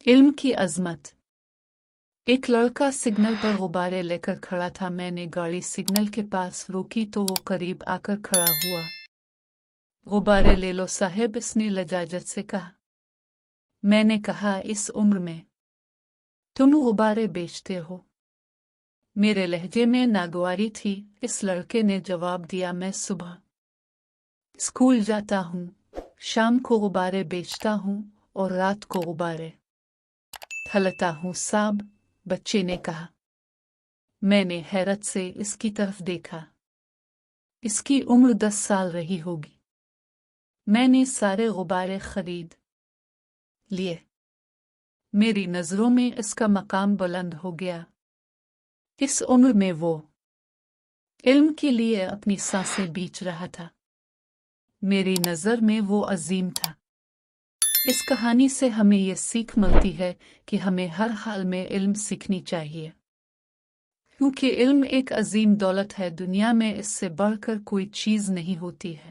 علم کی عظمت۔ ایک لڑکا سگنل پر غبارے لے کر کھڑا تھا۔ میں نے گاڑی سگنل کے پاس روکی تو وہ قریب آ کر کھڑا ہوا۔ غبارے لے لو صاحب، اس نے لجاجت سے کہا۔ میں نے کہا، اس عمر میں تم غبارے بیچتے ہو؟ میرے لہجے میں ناگواری تھی۔ اس لڑکے نے جواب دیا، میں صبح اسکول جاتا ہوں، شام کو غبارے بیچتا ہوں اور رات کو غبارے ٹھلتا ہوں صاحب، بچے نے کہا۔ میں نے حیرت سے اس کی طرف دیکھا۔ اس کی عمر 10 سال رہی ہوگی۔ میں نے سارے غبارے خرید لیے۔ میری نظروں میں اس کا مقام بلند ہو گیا۔ اس عمر میں وہ علم کے لیے اپنی سانسیں بیچ رہا تھا۔ میری نظر میں وہ عظیم تھا۔ اس کہانی سے ہمیں یہ سیکھ ملتی ہے کہ ہمیں ہر حال میں علم سیکھنی چاہیے، کیونکہ علم ایک عظیم دولت ہے۔ دنیا میں اس سے بڑھ کر کوئی چیز نہیں ہوتی ہے۔